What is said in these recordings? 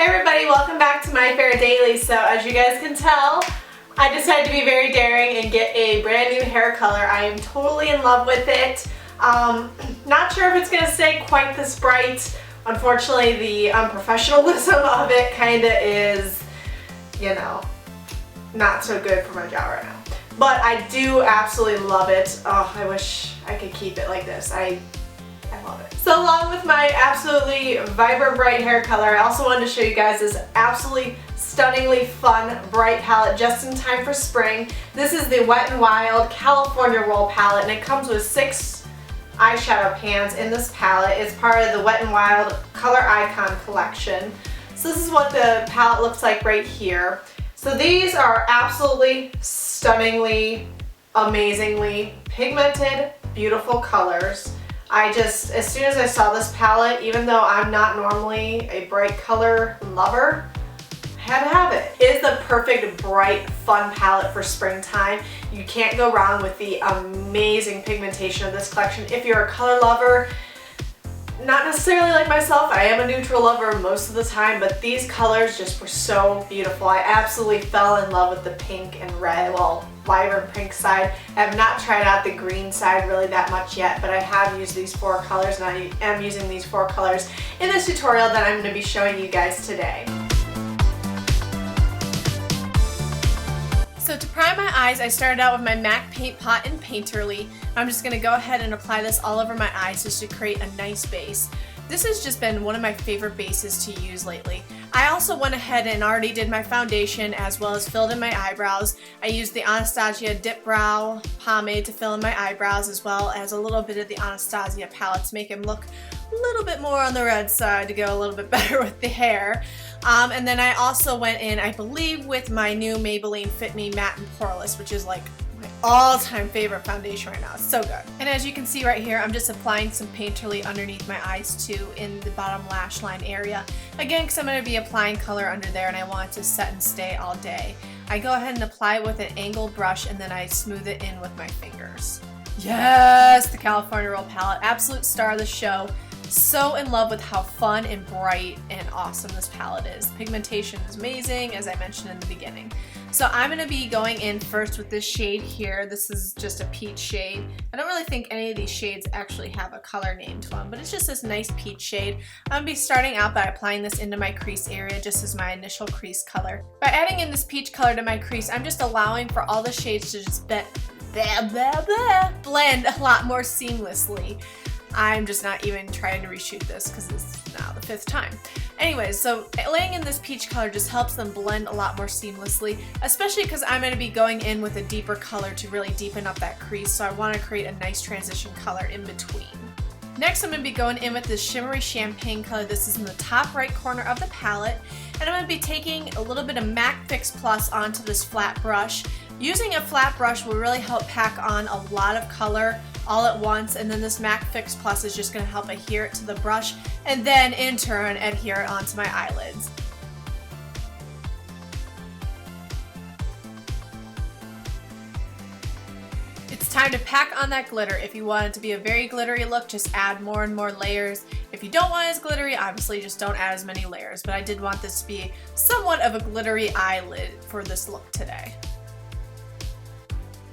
Hey everybody, welcome back to MyFairDaily. So as you guys can tell, I decided to be very daring and get a brand new hair color. I am totally in love with it. Not sure if it's going to stay quite this bright. Unfortunately, the unprofessionalism of it kind of is, you know, not so good for my job right now. But I do absolutely love it. Oh, I wish I could keep it like this. I love it. So along with my absolutely vibrant bright hair color, I also wanted to show you guys this absolutely stunningly fun bright palette just in time for spring. This is the Wet n Wild California Roll palette, and it comes with 6 eyeshadow pans in this palette. It's part of the Wet n Wild Color Icon collection. So this is what the palette looks like right here. So these are absolutely stunningly, amazingly pigmented, beautiful colors. As soon as I saw this palette, even though I'm not normally a bright color lover, I had to have it. It is the perfect, bright, fun palette for springtime. You can't go wrong with the amazing pigmentation of this collection. If you're a color lover, not necessarily like myself, I am a neutral lover most of the time, but these colors just were so beautiful. I absolutely fell in love with the pink and red, well, vibrant pink side. I have not tried out the green side really that much yet, but I have used these 4 colors, and I am using these 4 colors in this tutorial that I'm going to be showing you guys today. So to prime my eyes, I started out with my MAC Paint Pot in Painterly. I'm just going to go ahead and apply this all over my eyes just to create a nice base. This has just been one of my favorite bases to use lately. I also went ahead and already did my foundation as well as filled in my eyebrows. I used the Anastasia Dip Brow Pomade to fill in my eyebrows, as well as a little bit of the Anastasia palette to make them look a little bit more on the red side to go a little bit better with the hair. And then I also went in, I believe, with my new Maybelline Fit Me Matte and Poreless, which is like my all-time favorite foundation right now. It's so good. And as you can see right here, I'm just applying some Painterly underneath my eyes too, in the bottom lash line area. Again, because I'm going to be applying color under there and I want it to set and stay all day. I go ahead and apply it with an angled brush, and then I smooth it in with my fingers. Yes, the California Roll palette, absolute star of the show. So in love with how fun and bright and awesome this palette is. Pigmentation is amazing, as I mentioned in the beginning. So I'm going to be going in first with this shade here. This is just a peach shade. I don't really think any of these shades actually have a color name to them, but it's just this nice peach shade. I'm going to be starting out by applying this into my crease area just as my initial crease color. By adding in this peach color to my crease, I'm just allowing for all the shades to just blend a lot more seamlessly. I'm just not even trying to reshoot this because it's now the 5th time. Anyways, so laying in this peach color just helps them blend a lot more seamlessly, especially because I'm going to be going in with a deeper color to really deepen up that crease, so I want to create a nice transition color in between. Next, I'm going to be going in with this shimmery champagne color. This is in the top right corner of the palette, and I'm going to be taking a little bit of MAC Fix Plus onto this flat brush. Using a flat brush will really help pack on a lot of color all at once, and then this MAC Fix Plus is just going to help adhere it to the brush and then in turn adhere it onto my eyelids. It's time to pack on that glitter. If you want it to be a very glittery look, just add more and more layers. If you don't want it as glittery, obviously just don't add as many layers, but I did want this to be somewhat of a glittery eyelid for this look today.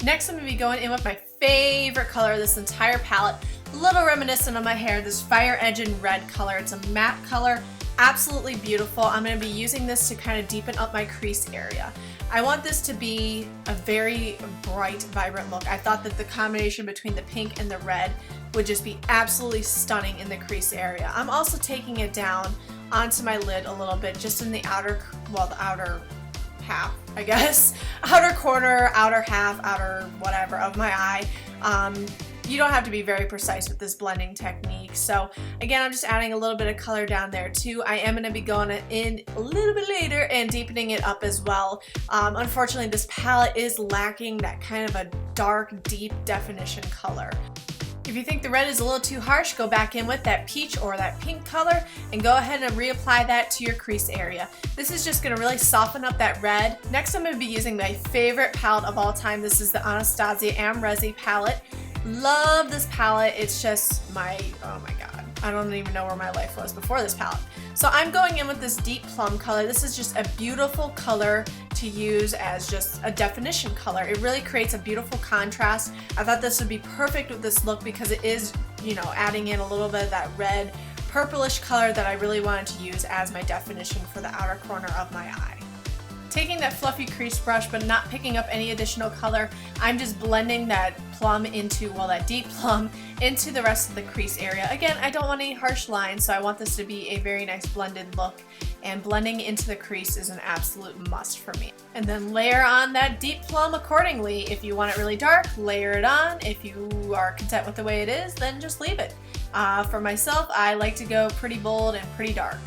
Next, I'm going to be going in with my favorite color of this entire palette, a little reminiscent of my hair, this Fire Engine Red color. It's a matte color, absolutely beautiful. I'm going to be using this to kind of deepen up my crease area. I want this to be a very bright, vibrant look. I thought that the combination between the pink and the red would just be absolutely stunning in the crease area. I'm also taking it down onto my lid a little bit, just in the outer half, I guess. Outer corner, outer half, outer whatever of my eye. You don't have to be very precise with this blending technique. So again, I'm just adding a little bit of color down there too. I am going to be going in a little bit later and deepening it up as well. Unfortunately, this palette is lacking that kind of a dark, deep definition color. If you think the red is a little too harsh, go back in with that peach or that pink color and go ahead and reapply that to your crease area. This is just going to really soften up that red. Next, I'm going to be using my favorite palette of all time. This is the Anastasia Amrezi palette. Love this palette. It's just oh my god. I don't even know where my life was before this palette. So I'm going in with this deep plum color. This is just a beautiful color to use as just a definition color. It really creates a beautiful contrast. I thought this would be perfect with this look because it is, you know, adding in a little bit of that red purplish color that I really wanted to use as my definition for the outer corner of my eye. Taking that fluffy crease brush but not picking up any additional color, I'm just blending that plum into, well, that deep plum into the rest of the crease area. Again, I don't want any harsh lines, so I want this to be a very nice blended look, and blending into the crease is an absolute must for me. And then layer on that deep plum accordingly. If you want it really dark, layer it on. If you are content with the way it is, then just leave it. For myself, I like to go pretty bold and pretty dark.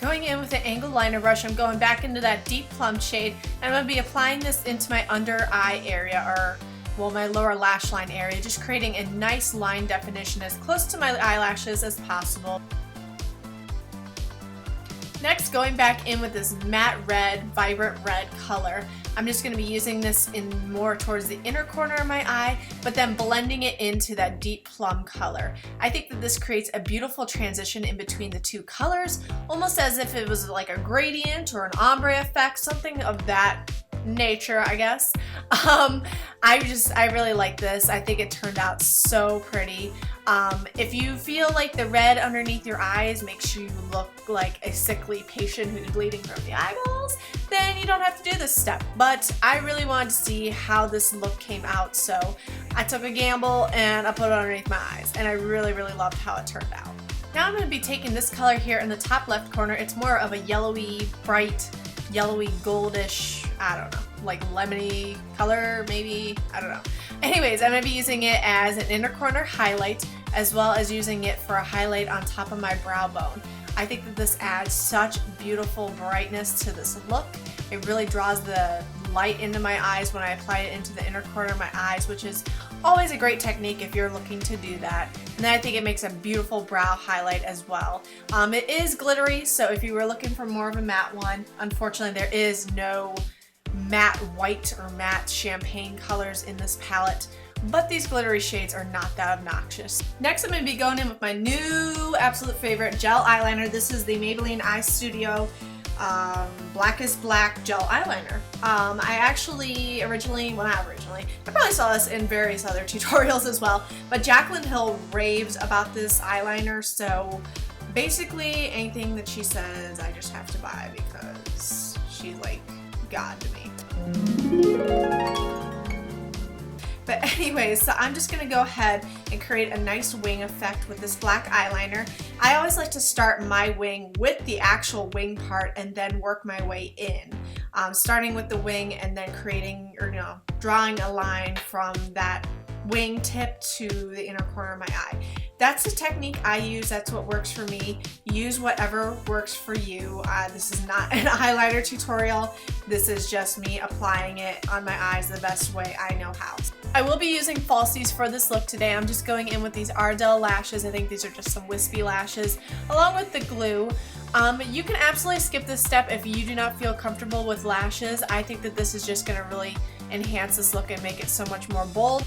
Going in with an angled liner brush, I'm going back into that deep plum shade, and I'm going to be applying this into my under eye area, or well, my lower lash line area, just creating a nice line definition as close to my eyelashes as possible. Next, going back in with this matte red, vibrant red color. I'm just going to be using this in more towards the inner corner of my eye, but then blending it into that deep plum color. I think that this creates a beautiful transition in between the two colors, almost as if it was like a gradient or an ombre effect, something of that nature, I guess. I really like this. I think it turned out so pretty. If you feel like the red underneath your eyes makes you look like a sickly patient who's bleeding from the eyeballs, then you don't have to do this step. But I really wanted to see how this look came out, so I took a gamble and I put it underneath my eyes, and I really, really loved how it turned out. Now I'm going to be taking this color here in the top left corner. It's more of a yellowy, bright, yellowy, goldish, I don't know, like lemony color maybe, I don't know. Anyways, I'm going to be using it as an inner corner highlight, as well as using it for a highlight on top of my brow bone. I think that this adds such beautiful brightness to this look. It really draws the light into my eyes when I apply it into the inner corner of my eyes, which is always a great technique if you're looking to do that. And then I think it makes a beautiful brow highlight as well. It is glittery, so if you were looking for more of a matte one, unfortunately there is no matte white or matte champagne colors in this palette, but these glittery shades are not that obnoxious. Next, I'm going to be going in with my new absolute favorite gel eyeliner. This is the Maybelline Eye Studio Blackest Black gel eyeliner. I actually I probably saw this in various other tutorials as well, but Jaclyn Hill raves about this eyeliner, so basically anything that she says I just have to buy because she's like God to me. But anyways, so I'm just going to go ahead and create a nice wing effect with this black eyeliner. I always like to start my wing with the actual wing part and then work my way in. Starting with the wing and then creating, or drawing a line from that wing tip to the inner corner of my eye. That's the technique I use. That's what works for me. Use whatever works for you. This is not an eyeliner tutorial. This is just me applying it on my eyes the best way I know how. I will be using falsies for this look today. I'm just going in with these Ardell lashes. I think these are just some wispy lashes, along with the glue. You can absolutely skip this step if you do not feel comfortable with lashes. I think that this is just going to really enhance this look and make it so much more bold.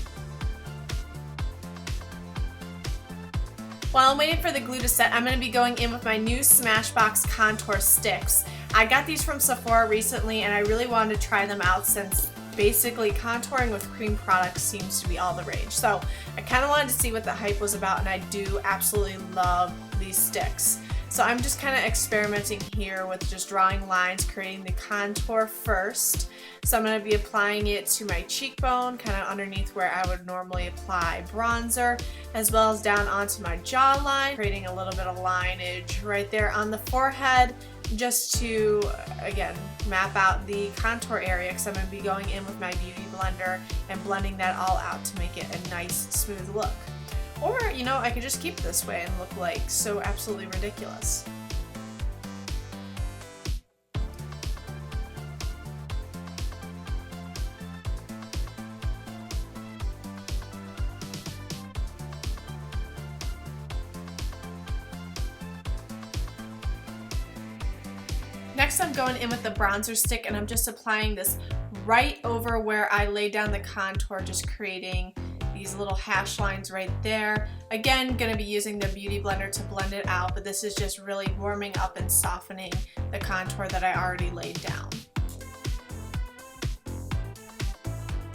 While I'm waiting for the glue to set, I'm going to be going in with my new Smashbox contour sticks. I got these from Sephora recently and I really wanted to try them out since basically contouring with cream products seems to be all the rage. So I kind of wanted to see what the hype was about, and I do absolutely love these sticks. So I'm just kind of experimenting here with just drawing lines, creating the contour first. So I'm going to be applying it to my cheekbone, kind of underneath where I would normally apply bronzer, as well as down onto my jawline, creating a little bit of lineage right there on the forehead, just to, again, map out the contour area, because I'm going to be going in with my beauty blender and blending that all out to make it a nice, smooth look. Or, I could just keep it this way and look like so absolutely ridiculous. Next I'm going in with the bronzer stick and I'm just applying this right over where I laid down the contour, just creating these little hash lines right there. Again, gonna be using the Beauty Blender to blend it out, but this is just really warming up and softening the contour that I already laid down.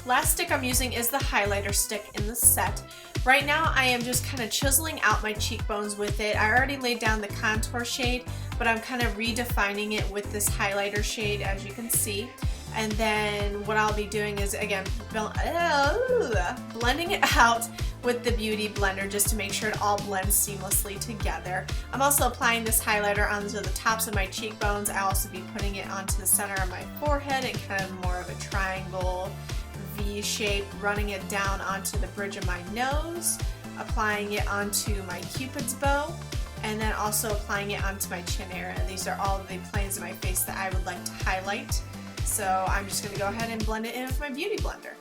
Last stick I'm using is the highlighter stick in the set. Right now I am just kind of chiseling out my cheekbones with it. I already laid down the contour shade, but I'm kind of redefining it with this highlighter shade, as you can see. And then what I'll be doing is, again, blending it out with the Beauty Blender just to make sure it all blends seamlessly together. I'm also applying this highlighter onto the tops of my cheekbones. I'll also be putting it onto the center of my forehead and kind of more of a triangle V shape, running it down onto the bridge of my nose, applying it onto my Cupid's bow, and then also applying it onto my chin area. And these are all of the planes of my face that I would like to highlight. So I'm just going to go ahead and blend it in with my Beauty Blender.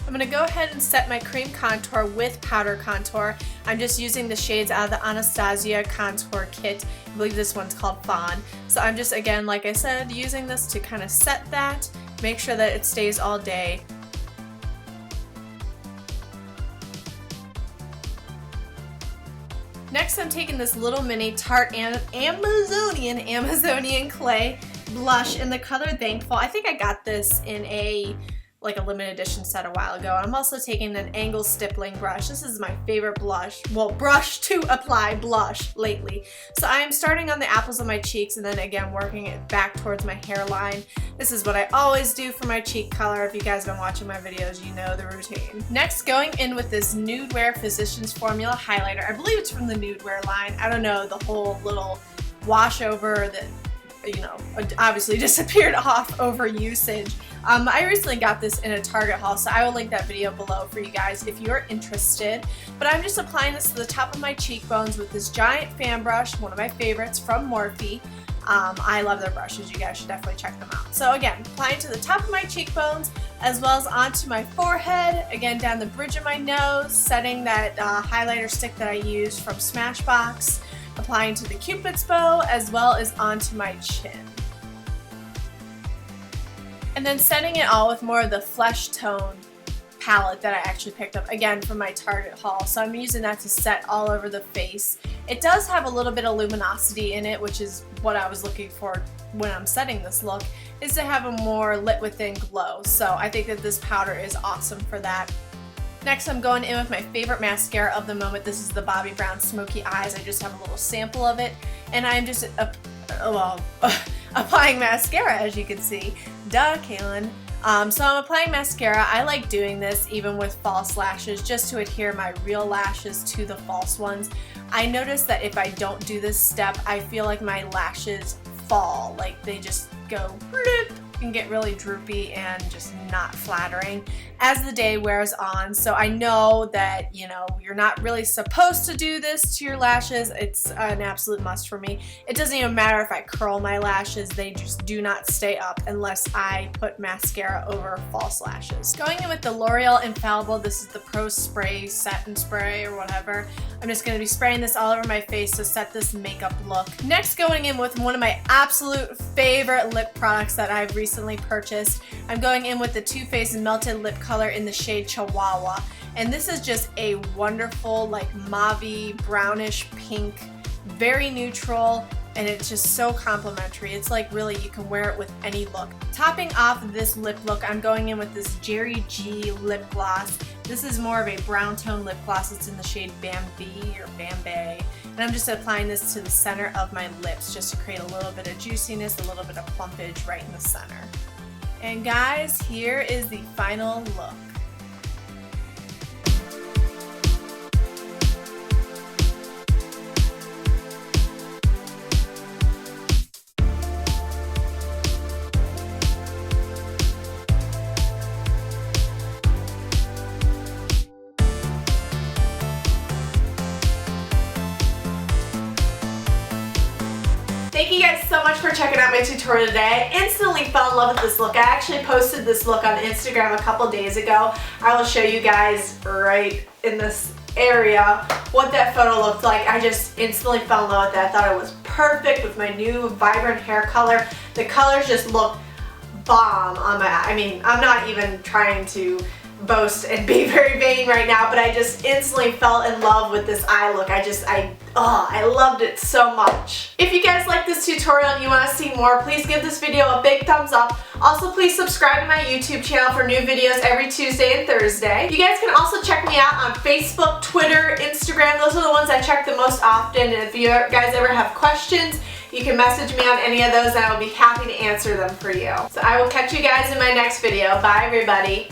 I'm going to go ahead and set my cream contour with powder contour. I'm just using the shades out of the Anastasia contour kit. I believe this one's called Fawn. So I'm just, again, like I said, using this to kind of set that, make sure that it stays all day. Next I'm taking this little mini Tarte Amazonian clay blush in the color Thankful. I think I got this in a limited edition set a while ago. I'm also taking an angle stippling brush. This is my favorite brush to apply blush lately. So I'm starting on the apples of my cheeks and then again working it back towards my hairline. This is what I always do for my cheek color. If you guys have been watching my videos, you know the routine. Next, going in with this Nude Wear Physicians Formula highlighter. I believe it's from the Nude Wear line. I don't know, the whole little wash over that, you know, obviously disappeared off over usage. I recently got this in a Target haul, so I will link that video below for you guys if you're interested. But I'm just applying this to the top of my cheekbones with this giant fan brush, one of my favorites from Morphe. I love their brushes. You guys should definitely check them out. So again, applying to the top of my cheekbones as well as onto my forehead, again down the bridge of my nose, setting that highlighter stick that I used from Smashbox, applying to the Cupid's bow as well as onto my chin. And then setting it all with more of the flesh tone palette that I actually picked up, again, from my Target haul. So I'm using that to set all over the face. It does have a little bit of luminosity in it, which is what I was looking for when I'm setting this look, is to have a more lit within glow. So I think that this powder is awesome for that. Next, I'm going in with my favorite mascara of the moment. This is the Bobbi Brown Smoky Eyes. I just have a little sample of it, and I'm just applying mascara, as you can see. Duh, Kaylin. So I'm applying mascara. I like doing this even with false lashes just to adhere my real lashes to the false ones. I notice that if I don't do this step, I feel like my lashes fall, like they just go bloop and get really droopy and just not flattering as the day wears on. So I know that, you know, you're not really supposed to do this to your lashes. It's an absolute must for me. It doesn't even matter if I curl my lashes, they just do not stay up unless I put mascara over false lashes. Going in with the L'Oreal Infallible, this is the Pro Spray Satin Spray or whatever. I'm just going to be spraying this all over my face to set this makeup look. Next, going in with one of my absolute favorite lip products that I've recently purchased. I'm going in with the Too Faced Melted Lip Color in the shade Chihuahua. And this is just a wonderful, like, mauve brownish pink, very neutral, and it's just so complimentary. It's like really you can wear it with any look. Topping off this lip look, I'm going in with this Jerry G lip gloss. This is more of a brown tone lip gloss. It's in the shade Bambi or Bambay. And I'm just applying this to the center of my lips just to create a little bit of juiciness, a little bit of plumpage right in the center. And guys, here is the final look. much for checking out my tutorial today. I instantly fell in love with this look. I actually posted this look on Instagram a couple days ago. I will show you guys right in this area what that photo looked like. I just instantly fell in love with that. I thought it was perfect with my new vibrant hair color. The colors just look bomb on my eye. I mean, I'm not even trying to boast and be very vain right now, but I just instantly fell in love with this eye look. I loved it so much. If you guys like this tutorial and you want to see more, please give this video a big thumbs up. Also, please subscribe to my YouTube channel for new videos every Tuesday and Thursday. You guys can also check me out on Facebook, Twitter, Instagram. Those are the ones I check the most often, and if you guys ever have questions, you can message me on any of those and I will be happy to answer them for you. So I will catch you guys in my next video. Bye everybody.